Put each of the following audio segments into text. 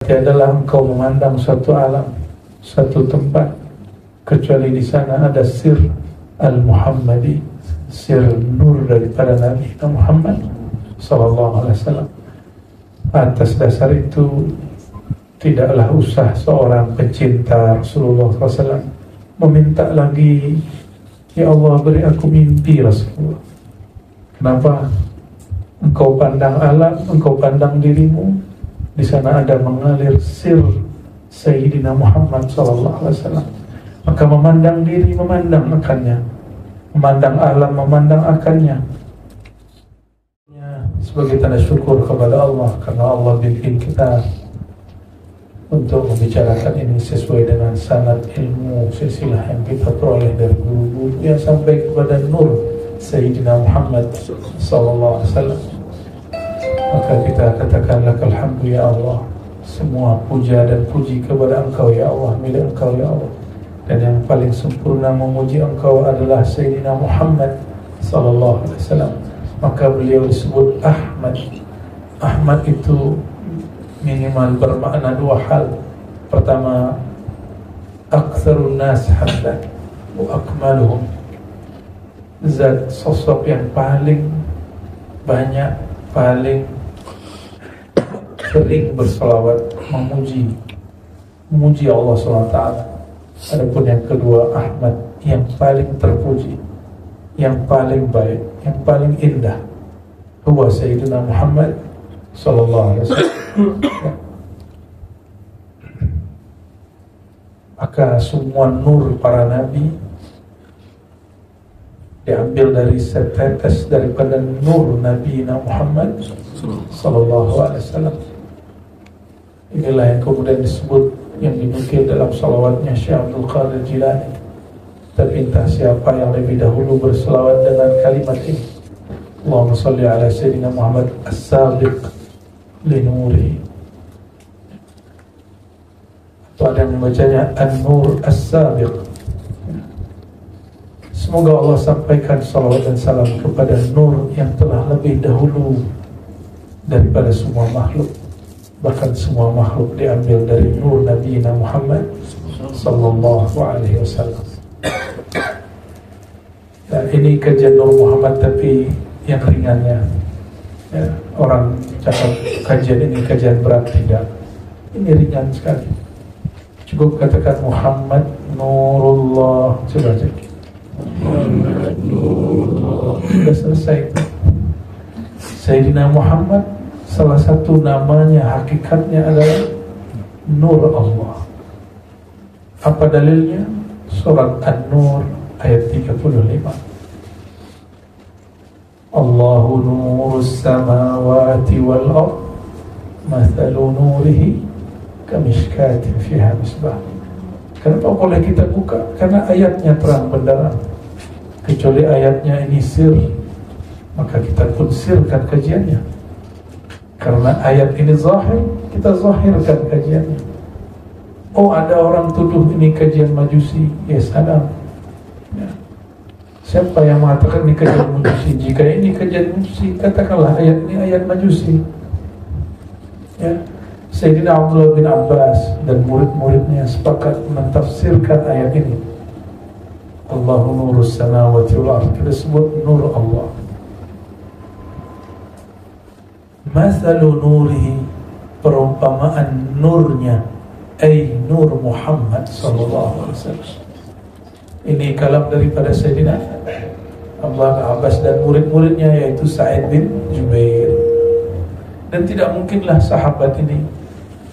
Tiadalah engkau memandang suatu alam, suatu tempat, kecuali di sana ada sir al-Muhammadi, sir nur daripada Nabi Muhammad sallallahu alaihi wasallam. Atas dasar itu, tidaklah usah seorang pecinta Rasulullah SAW meminta lagi, ya Allah beri aku mimpi Rasulullah. Kenapa? Engkau pandang alam, engkau pandang dirimu, di sana ada mengalir sir Sayyidina Muhammad SAW. Maka memandang diri, memandang akannya, memandang alam, memandang akannya, sebagai tanda syukur kepada Allah, karena Allah bimbing kita untuk membicarakan ini sesuai dengan sanad ilmu silsilah yang kita peroleh dari guru-guru yang sampai kepada nur Sayyidina Muhammad sallallahu alaihi wasallam. Maka kita katakanlah alhamdulillah ya Allah, semua puja dan puji kepada Engkau ya Allah, milik Engkau ya Allah. Dan yang paling sempurna memuji Engkau adalah Sayyidina Muhammad sallallahu alaihi wasallam. Maka beliau disebut Ahmad. Ahmad itu minimal bermakna dua hal. Pertama, aktsarun nas hamdan wa akmaluhum, zat sosok yang paling banyak, paling sering berselawat, memuji Allah SWT. Adapun yang kedua, Ahmad, yang paling terpuji, yang paling baik, yang paling indah, huwa Sayyidina Muhammad sallallahu alaihi wasallam. Maka semua nur para nabi diambil dari setetes daripada nur Nabi Muhammad sallallahu alaihi wasallam. Inilah yang kemudian disebut, yang dinukil dalam salawatnya Syekh Abdul Qadir Jilani. Terpintah siapa yang lebih dahulu berselawat dengan kalimat ini, Allahumma salli ala Sayyidina Muhammad as-sabiq li nuri, atau ada yang membacanya an-nur as-sabiq. Semoga Allah sampaikan salawat dan salam kepada nur yang telah lebih dahulu daripada semua makhluk. Bahkan semua makhluk diambil dari nur Nabi Muhammad sallallahu alaihi wasallam. Dan ini kajian Nur Muhammad, tapi yang ringannya ya, orang cakap kajian ini kajian berat, tidak. Ini ringan sekali. Cukup katakan Muhammad Nurullah. Coba cek. Muhammad Nurullah. Sudah selesai. Sayyidina Muhammad, salah satu namanya, hakikatnya adalah Nur Allah. Apa dalilnya? Surat An-Nur ayat 35. Allahu nurus samawati wal ard, mathalu nurihi kamishkatin fiha misbah. Kenapa boleh kita buka? Karena ayatnya terang benderang. Kecuali ayatnya ini sir, maka kita pun sirkan kajiannya. Karena ayat ini zahir, kita zahirkan kajiannya. Oh, ada orang tuduh ini kajian majusi. Ya salam. Ya. Siapa yang mengatakan ini kajian majusi? Jika ini kajian majusi, katakanlah ayat ini ayat majusi. Ya. Sayyidina Abdullah bin Abbas dan murid-muridnya sepakat mentafsirkan ayat ini. Allahu nurus samawati wal ardh, kita sebut nur Allah. Mathalu nurihi, perumpamaan nurnya, ay nur Muhammad sallallahu alaihi wasallam. Ini kalam daripada Sayyidina Abdullah bin Abbas dan murid-muridnya, yaitu Sa'id bin Jubair. Dan tidak mungkinlah sahabat ini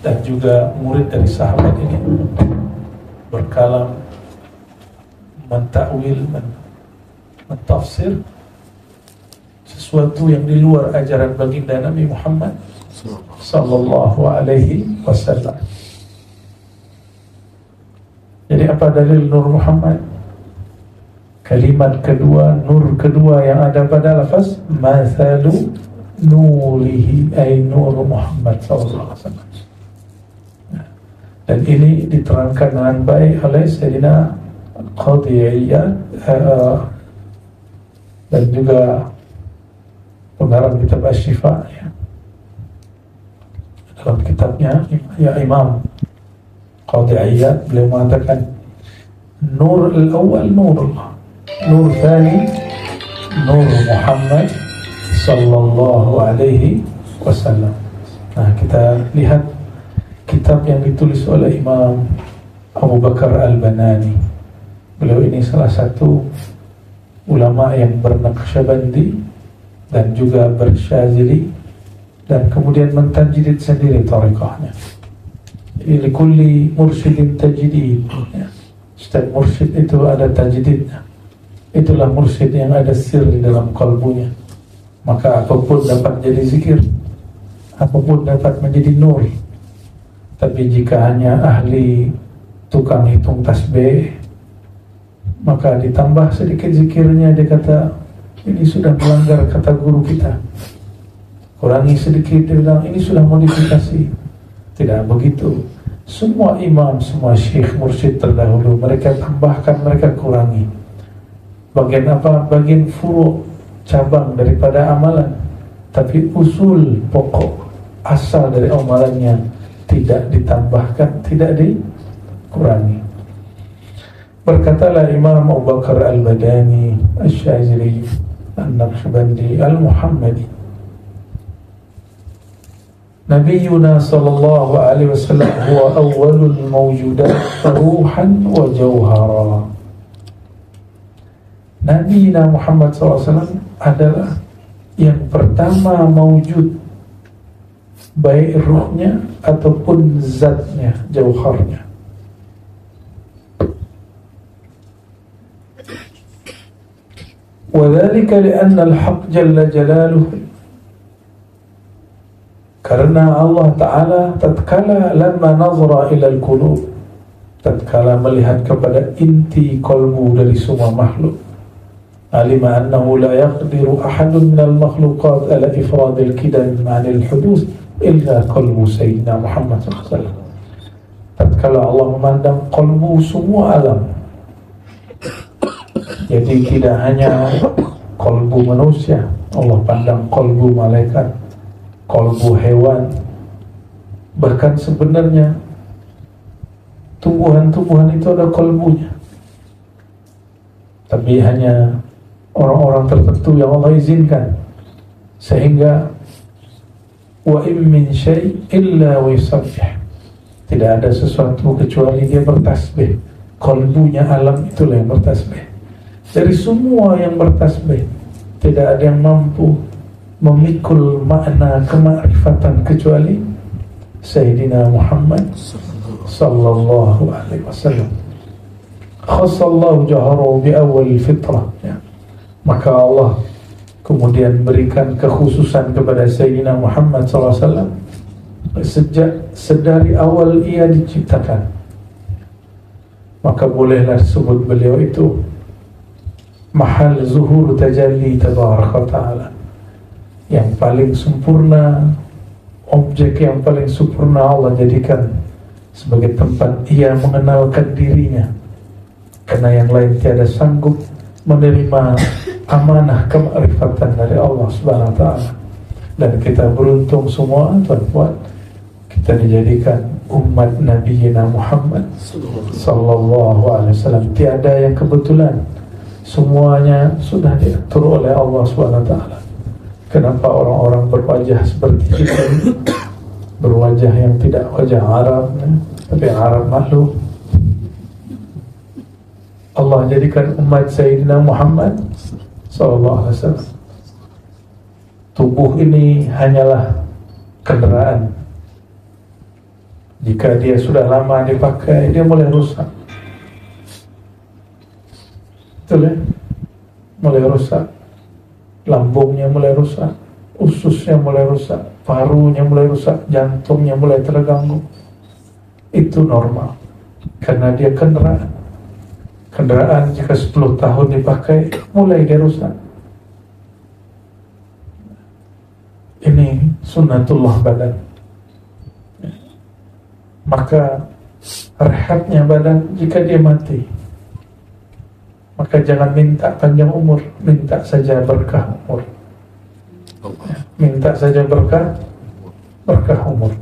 dan juga murid dari sahabat ini berkalam, mentakwil, mentafsir sesuatu yang di luar ajaran baginda Nabi Muhammad sallallahu alaihi wasallam. Jadi apa dalil Nur Muhammad? Kalimat kedua, nur kedua yang ada pada lafaz mathalu nurihi, ay nur Muhammad sallallahu alaihi wasallam. Dan ini diterangkan dengan baik oleh Sayyidina Qadhi Iyad dan juga pengarang kitab Asy-Syifa, ya. dalam kitabnya ya Imam Qadhi Iyad beliau mengatakan nur al-awwal nurullah, nur tsani nur Muhammad sallallahu alaihi wasallam. Nah, kita lihat kitab yang ditulis oleh Imam Abu Bakar Al-Banani. Beliau ini salah satu ulama yang bernaqsyabandi dan juga bersyazili, dan kemudian mentajdid sendiri tariqahnya. Jadi likulli mursyidin tajdid, ya. Setiap mursyid itu ada tajdidnya. Itulah mursyid yang ada sir di dalam kalbunya. Maka apapun dapat jadi zikir, apapun dapat menjadi nur. Tapi jika hanya ahli tukang hitung tasbih, maka ditambah sedikit zikirnya, dia kata ini sudah melanggar kata guru kita. Kurangi sedikit, dia bilang ini sudah modifikasi. Tidak begitu. Semua imam, semua syekh mursyid terdahulu, mereka tambahkan, mereka kurangi. Bagian apa? Bagian furu', cabang daripada amalan. Tapi usul, pokok, asal dari amalannya tidak ditambahkan, tidak dikurangi. Berkatalah Imam Abu Bakar Al-Badani Asy-Syazili An-Naqsyabandi Al-Muhammadi, Nabiyuna sallallahu alaihi wasallam huwa awwalul mawjudat ruhan wa jawhara. Nabi Muhammad SAW adalah yang pertama mawjud, baik ruhnya ataupun zatnya, jauharnya. وذلك لأن الحق جل جلاله, karena Allah Ta'ala tatkala lamma nazara ilal qulub, tatkala melihat kepada inti kolbu dari semua makhluk, alima annahu la yaqdiru ahadun minal makhluqat ala ifradil kidam ma'anil hudus illa qalbu Sayyidina Muhammad SAW. Tatkala Allah memandang kolbu semua alam, jadi tidak hanya kolbu manusia, Allah pandang kolbu malaikat, kolbu hewan, bahkan sebenarnya tumbuhan-tumbuhan itu ada kolbunya. Tapi hanya orang-orang tertentu yang Allah izinkan, sehingga wa in min syai' illa wa yusabbih, tidak ada sesuatu kecuali dia bertasbih. Kolbunya alam itulah yang bertasbih. Dari semua yang bertasbih, tidak ada yang mampu memikul makna kemakrifatan kecuali Sayyidina Muhammad sallallahu alaihi wasallam. Khassallahu jaharu bi awal fitrah, ya. Maka Allah kemudian berikan kekhususan kepada Sayyidina Muhammad sallallahu alaihi wasallam sejak sedari awal ia diciptakan. Maka bolehlah disebut beliau itu mahal zuhur tajalli tabaraka ta'ala, yang paling sempurna, objek yang paling sempurna Allah jadikan sebagai tempat ia mengenalkan dirinya, karena yang lain tiada sanggup menerima amanah kemakrifatan dari Allah Subhanahu wa ta'ala. Dan kita beruntung semua, tuan-tuan, kita dijadikan umat Nabi Muhammad sallallahu alaihi wasallam. Tiada yang kebetulan, semuanya sudah diatur oleh Allah Subhanahu wa ta'ala. Kenapa orang-orang berwajah seperti kita ini? Berwajah yang tidak wajah Arab, ya? Tapi Arab makhluk. Allah jadikan umat Sayyidina Muhammad sallallahu alaihi wasallam. Tubuh ini hanyalah kendaraan. Jika dia sudah lama dipakai, dia mulai rusak. Betul ya? Mulai rusak. Lambungnya mulai rusak, ususnya mulai rusak, parunya mulai rusak, jantungnya mulai terganggu. Itu normal, karena dia kendaraan. Kendaraan jika 10 tahun dipakai, mulai dia rusak. Ini sunnatullah badan. Maka rehatnya badan jika dia mati. Maka jangan minta panjang umur, minta saja berkah umur. Minta saja berkah umur.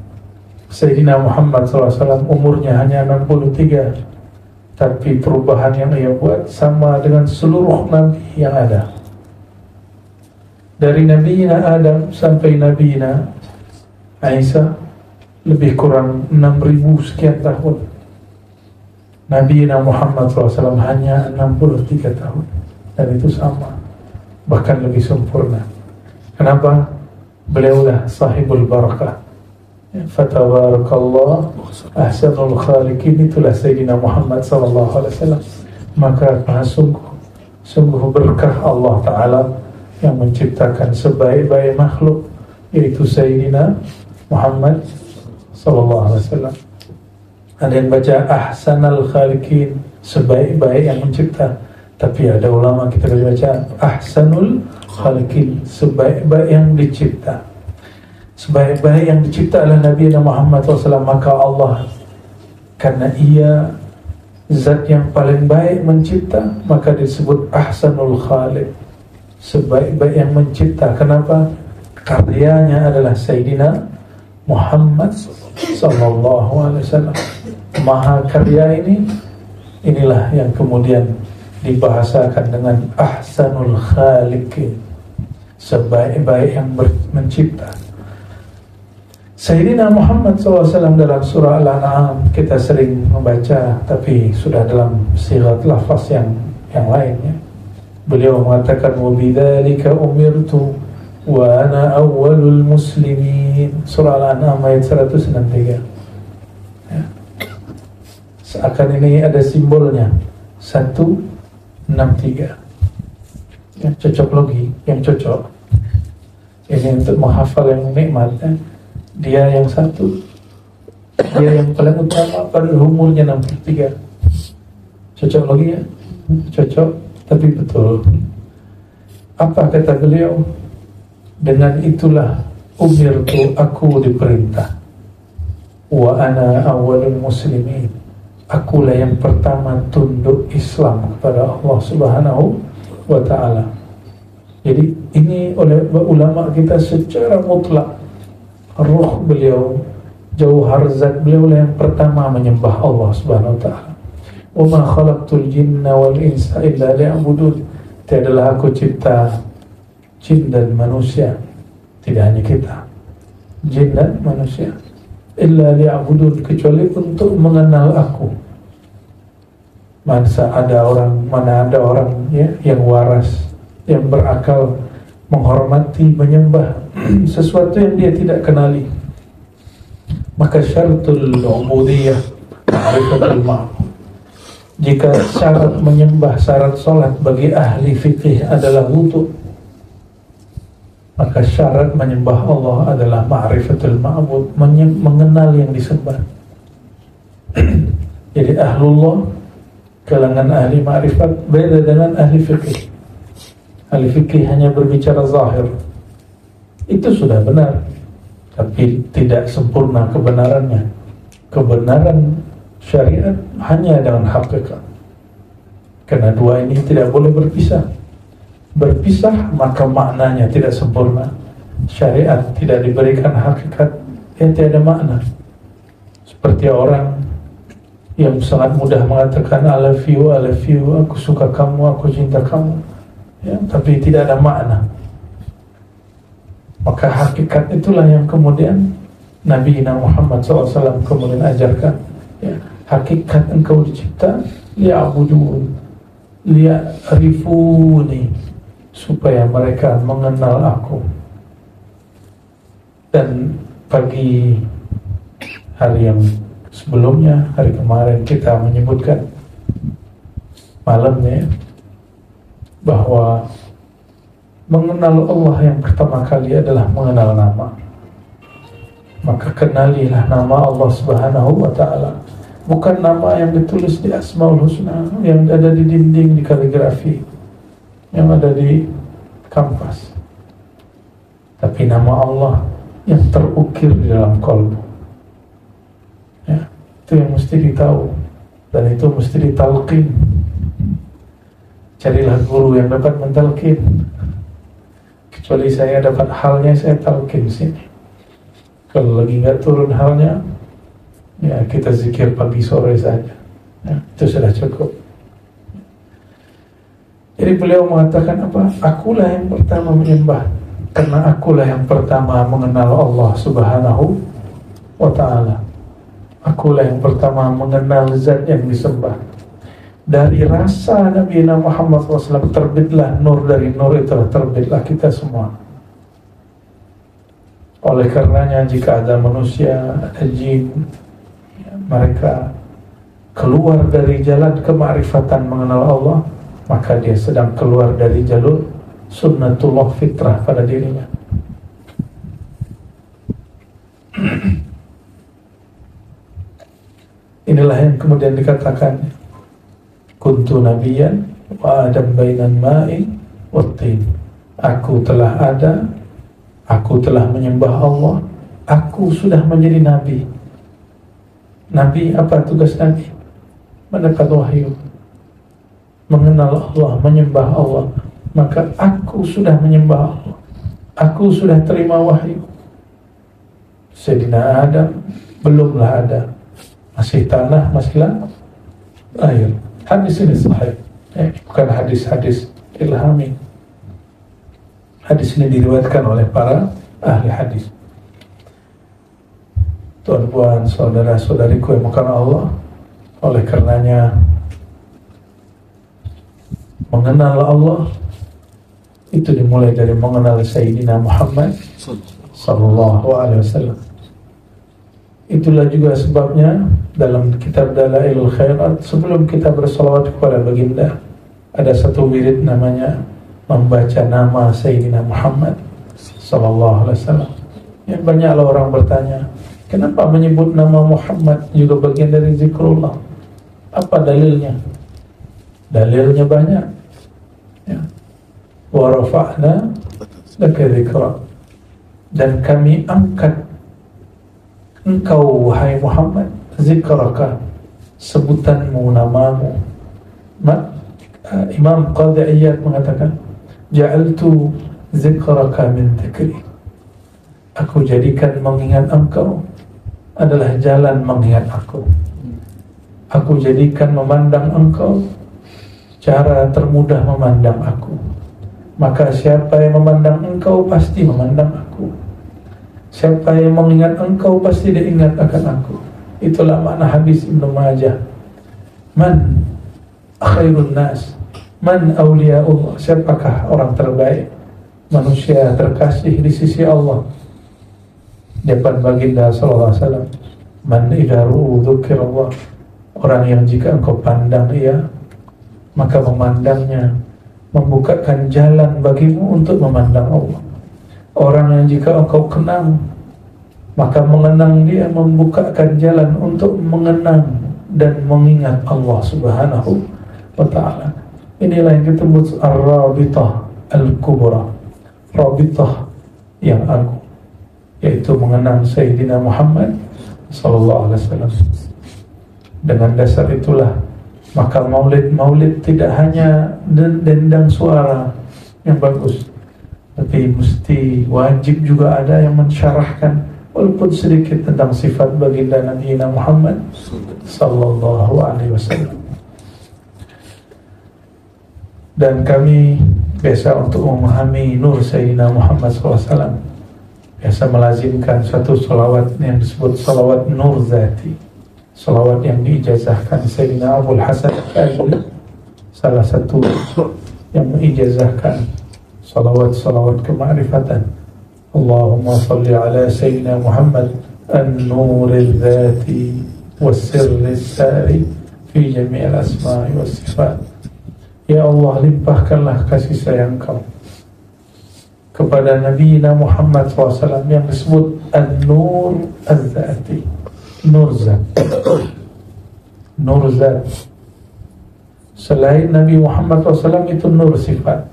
Sayyidina Muhammad SAW umurnya hanya 63, tapi perubahan yang ia buat sama dengan seluruh nabi yang ada. Dari Nabi Adam sampai Nabi Isa lebih kurang 6.000 sekian tahun. Nabi Muhammad SAW hanya 63 tahun, dan itu sama, bahkan lebih sempurna. Kenapa? Beliaulah sahibul barakah. Fatabarakallah ahsanul khaliqin, itulah Sayyidina Muhammad SAW. Maka sungguh berkah Allah Ta'ala yang menciptakan sebaik-baik makhluk, yaitu Sayyidina Muhammad SAW. Ada yang baca ahsanal khaliqin, sebaik-baik yang mencipta, tapi ada ulama kita baca ahsanul khaliqin, sebaik-baik yang dicipta. Sebaik-baik yang dicipta adalah Nabi Muhammad SAW. Maka Allah, karena ia zat yang paling baik mencipta, maka disebut ahsanul khaliq, sebaik-baik yang mencipta. Kenapa? Karyanya adalah Sayyidina Muhammad SAW. Maha karya inilah yang kemudian dibahasakan dengan ahsanul khaliqin, sebaik-baik yang mencipta. Sayyidina Muhammad SAW dalam surah Al-An'am kita sering membaca, tapi sudah dalam sigat lafaz yang lainnya. Beliau mengatakan wabidzalika umirtu wa ana awwalul muslimin. Surah Al-An'am ayat 163. Ya. Seakan ini ada simbolnya 163. Yang cocok logi, yang cocok. Ini untuk menghafal yang nikmat. Dia yang satu, dia yang paling utama pada umurnya 63. Cocok lagi ya? Cocok, tapi betul. Apa kata beliau? Dengan itulah umirtu, aku diperintah. Wa ana awwalul muslimin, akulah yang pertama tunduk Islam kepada Allah Subhanahu wa ta'ala. Jadi ini oleh ulama kita secara mutlak, ruh beliau, jauhar zat beliau yang pertama menyembah Allah Subhanahu wa ta'ala. Wa ma khalaqtul jinna wal insa illa liya'budun. Tiadalah aku cipta jin dan manusia, tidak hanya kita, jin dan manusia, illa liya'budun, kecuali untuk mengenal aku. Mana ada orang ya, yang waras, yang berakal, menghormati, menyembah sesuatu yang dia tidak kenali. Maka syaratul ubudiyah ma'rifatul ma'bud. Jika syarat menyembah, syarat solat bagi ahli fikih adalah wudu, maka syarat menyembah Allah adalah ma'rifatul ma'bud, mengenal yang disembah. Jadi ahlullah, kalangan ahli ma'rifat, beda dengan ahli fikih. Ahli fikih hanya berbicara zahir, itu sudah benar, tapi tidak sempurna kebenarannya. Kebenaran syariat hanya dengan hakikat, karena dua ini tidak boleh berpisah. Berpisah maka maknanya tidak sempurna. Syariat tidak diberikan hakikat, yang tiada makna. Seperti orang yang sangat mudah mengatakan I love you, aku suka kamu, aku cinta kamu, ya, tapi tidak ada makna. Maka hakikat itulah yang kemudian Nabi Muhammad SAW kemudian ajarkan, ya, hakikat engkau dicipta liya'budun, liya'rifuni, supaya mereka mengenal aku. Dan pagi hari yang sebelumnya, hari kemarin kita menyebutkan malamnya bahwa mengenal Allah yang pertama kali adalah mengenal nama. Maka kenalilah nama Allah Subhanahu wa ta'ala. Bukan nama yang ditulis di Asmaul Husna, yang ada di dinding, di kaligrafi, yang ada di kanvas, tapi nama Allah yang terukir di dalam kalbu. Ya, itu yang mesti ditahu, dan itu mesti ditalqin. Carilah guru yang dapat mentalqin. Kecuali saya dapat halnya, saya talqin sini. Kalau lagi nggak turun halnya, Ya, kita zikir pagi sore saja, ya, itu sudah cukup. Jadi beliau mengatakan apa? Akulah yang pertama menyembah, karena akulah yang pertama mengenal Allah Subhanahu wa ta'ala. Akulah yang pertama mengenal zat yang disembah. Dari rasa Nabi Muhammad SAW terbitlah nur, dari nur itu terbitlah kita semua. Oleh karenanya jika ada manusia, ada jin, ya, mereka keluar dari jalan kemakrifatan mengenal Allah, maka dia sedang keluar dari jalur sunnatullah fitrah pada dirinya. Inilah yang kemudian dikatakan kuntu nabiyan wa adam bainan ma'i wattin. Aku telah ada, aku telah menyembah Allah, aku sudah menjadi nabi. Nabi, apa tugas nabi? Mendapat wahyu, mengenal Allah, menyembah Allah. Maka aku sudah menyembah Allah, aku sudah terima wahyu. Sayyidina Adam belumlah ada, masih tanah, masihlah air. Hadis ini sahih, bukan hadis-hadis ilhami. Hadis ini diriwayatkan oleh para ahli hadis. Tuan-tuan, saudara-saudariku yang bukan Allah, oleh karenanya mengenal Allah itu dimulai dari mengenal Sayyidina Muhammad sallallahu alaihi wasallam. Itulah juga sebabnya dalam kitab Dalailul Khairat, sebelum kita bersalawat kepada baginda, ada satu wirid namanya membaca nama Sayyidina Muhammad sallallahu alaihi wasallam. Yang banyaklah orang bertanya, kenapa menyebut nama Muhammad juga bagian dari zikrullah? Apa dalilnya? Dalilnya banyak. Ya. Wa rafa'na laka dzikra. Dan kami angkat engkau wahai Muhammad, zikraka, sebutanmu, namamu. Imam Qadhi Iyad mengatakan, ja'altu zikraka min dzikri. Aku jadikan mengingat engkau adalah jalan mengingat aku. Aku jadikan memandang engkau cara termudah memandang aku. Maka siapa yang memandang engkau pasti memandang aku. Siapa yang mengingat engkau pasti dia ingat akan aku. Itulah makna hadis Ibnu Majah. Man khairun nas, man awliyaullah. Siapakah orang terbaik, manusia terkasih di sisi Allah? Depan baginda sallallahu alaihi wasallam, man idza ru'u dzukirallah. Orang yang jika engkau pandang ia, maka memandangnya membukakan jalan bagimu untuk memandang Allah. Orang yang jika engkau kenang, maka mengenang dia membukakan jalan untuk mengenang dan mengingat Allah Subhanahu wa ta'ala. Inilah yang kita sebut ar-rabitah al-kubra, rabitah yang agung, yaitu mengenang Sayyidina Muhammad sallallahu alaihi wasallam. Dengan dasar itulah maka maulid tidak hanya dendang suara yang bagus, tapi mesti wajib juga ada yang mensyarahkan walaupun sedikit tentang sifat baginda Nabi Muhammad sallallahu alaihi wasallam. Dan kami biasa untuk memahami nur Sayyidina Muhammad SAW biasa melazimkan satu salawat yang disebut salawat nur zati, salawat yang diijazahkan Sayyidina Abul Hasan Al-Ash'ari, salah satu yang mengijazahkan salawat-salawat kemakrifatan. Allahumma salli ala Sayyidina Muhammad an-nuril dhati was-sirris sari fi jami'il asma'i was-sifat. Ya Allah, limpahkanlah kasih sayang Kau kepada Nabi Muhammad SAW yang disebut an-nur az-zati, nur zat. Nur zat. Selain Nabi Muhammad SAW itu nur sifat,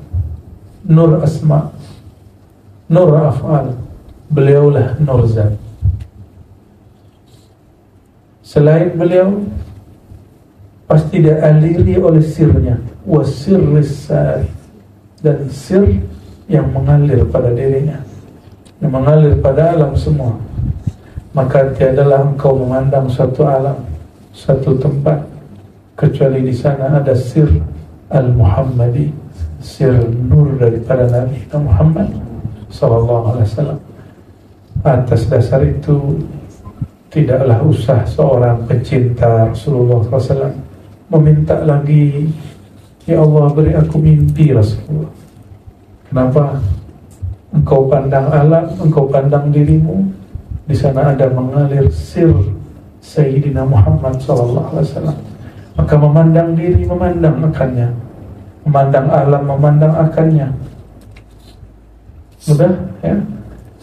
nur asma, nur af'al. Beliaulah nur zat. Selain beliau pasti dia aliri oleh sirnya, wasirris sari, dan sir yang mengalir pada dirinya, yang mengalir pada alam semua. maka tiadalah engkau memandang suatu alam, suatu tempat, kecuali di sana ada sir al-Muhammadi, sir nur daripada Nabi Muhammad sallallahu alaihi wasallam. Atas dasar itu, tidaklah usah seorang pecinta Rasulullah SAW meminta lagi, ya Allah beri aku mimpi Rasulullah. Kenapa? Engkau pandang alam, engkau pandang dirimu, di sana ada mengalir sir Sayyidina Muhammad SAW. Maka memandang diri, memandang akannya, memandang alam, memandang akannya. Mudah ya?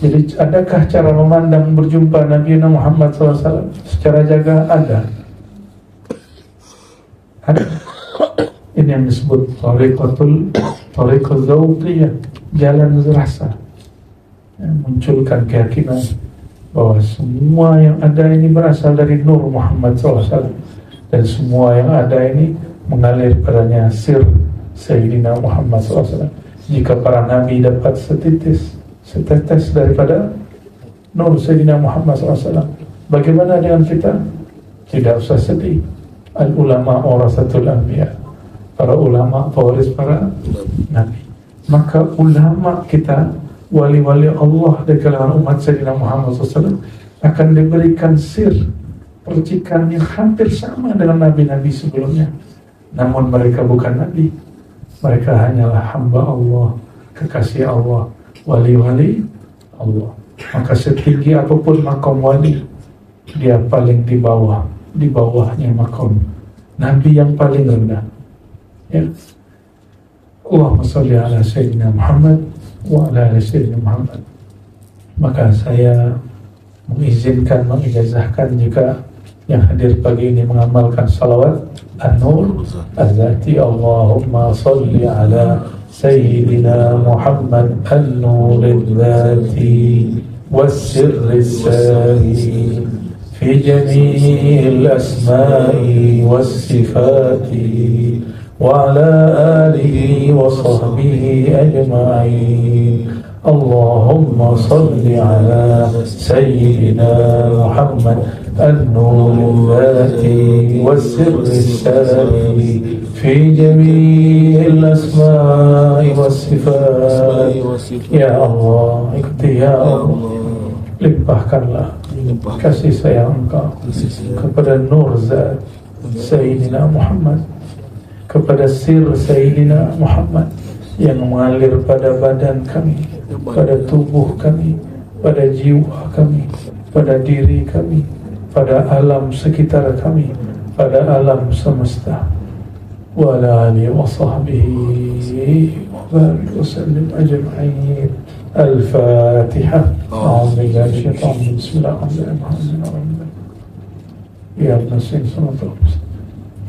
Jadi adakah cara memandang berjumpa Nabi Muhammad SAW secara jaga? Ada. Ini yang disebut Tariqul Zawqiyah, jalan rasa. Munculkan keyakinan bahwa semua yang ada ini berasal dari Nur Muhammad SAW, dan semua yang ada ini mengalir padanya sir Sayyidina Muhammad SAW. Jika para Nabi dapat setetes daripada Nur Sayyidina Muhammad SAW, bagaimana dengan kita? Tidak usah sedih. Al-ulama warasatul anbiya, para ulama pewaris para Nabi. Maka ulama kita, wali-wali Allah dari kalangan umat Sayyidina Muhammad SAW, akan diberikan sir, percikan yang hampir sama dengan nabi-nabi sebelumnya. Namun mereka bukan nabi, mereka hanyalah hamba Allah, kekasih Allah, wali-wali Allah. Maka setinggi apapun makom wali, dia paling di bawahnya makom nabi yang paling rendah. Ya. Allahumma salli ala Sayyidina Muhammad wa ala Sayyidina Muhammad. Maka saya mengizinkan, mengijazahkan jika yang hadir pagi ini mengamalkan salawat An-Nur Az-Zati. Allahumma salli ala Sayyidina Muhammad An-Nur Az-Zati was-sirri as-sari fi jami'il asma'i was-sifati wa ala alihi wa sahbihi ajma'in. Allahumma salli ala Sayyidina Muhammad An-Nur Az-Zati was-sirri as-sari fi jami'il asma'i was-sifat. Ya Allah, ikuti ya Allah, limpahkanlah kasih sayang Engkau kepada Nur Zat Sayyidina Muhammad, kepada sir Sayyidina Muhammad yang mengalir pada badan kami, pada tubuh kami, pada jiwa kami, pada diri kami, pada alam sekitar kami, pada alam semesta. Wa ala alihi wa sahbihi wa barik wa sallim ajma'in. Al-Fatiha. A'udzu billahi minasyaitonir rajim. Bismillahirrahmanirrahim. Ya Nasin sallallahu alaihi wasallam.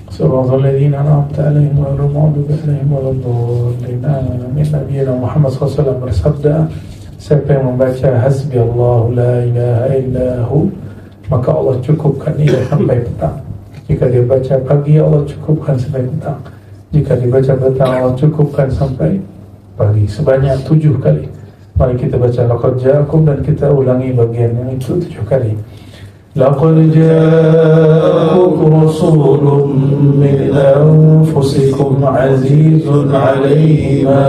Siratal ladzina an'amta 'alaihim ghairil maghdubi 'alaihim waladdallin. Amin. Nabi Muhammad SAW bersabda, siapa yang membaca hasbi Allahu la ilaha illahu, maka Allah cukupkan ia sampai petang. Jika dia baca pagi, Allah cukupkan sampai petang. Jika dibaca petang, Allah cukupkan sampai pagi. Sebanyak 7 kali. Mari kita baca laqad ja'akum, dan kita ulangi bagian yang itu 7 kali. Laqad ja'akum rasulun min anfusikum azizun 'alaihi ma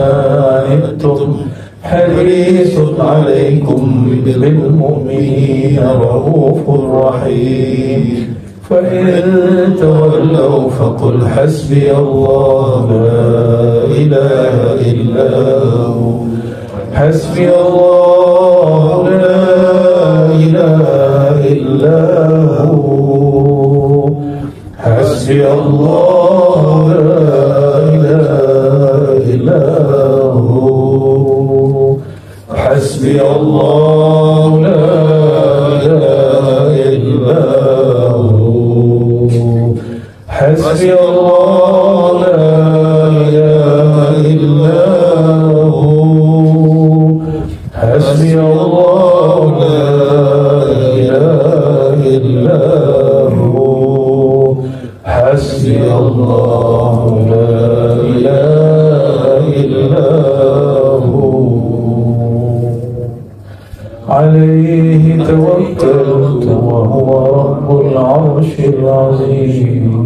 'anittum harisun 'alaikum bil mu'minina raufur rahim. فإن تولوا فقل حسبي الله لا إله إلا هو حسبي الله لا إله إلا هو حسبي الله لا إله إلا هو حسبي الله لا إله إلا هو حسبي الله لا إله إلا هو حسبي الله لا إله إلا هو حسبي الله لا إله إلا هو عليه توكلت العرش العظيم.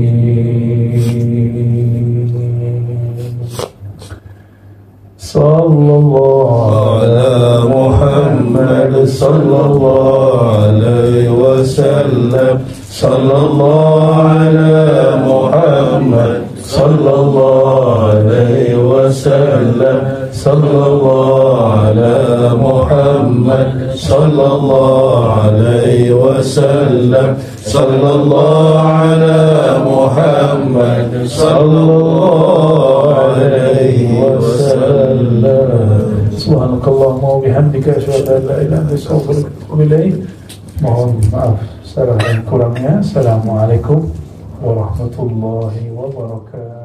صلى الله على محمد صلى الله عليه وسلم. صلى الله على محمد صلى الله عليه وسلم. صلى الله على محمد صلى الله عليه وسلم. صلى الله على محمد صلى الله عليه وسلم. سبحانك اللهم وبحمدك أشهد أن لا إله إلا أنت أستغفرك وأتوب إليك. Mohon maaf salah dan kurangnya. Assalamualaikum warahmatullahi wabarakatuh.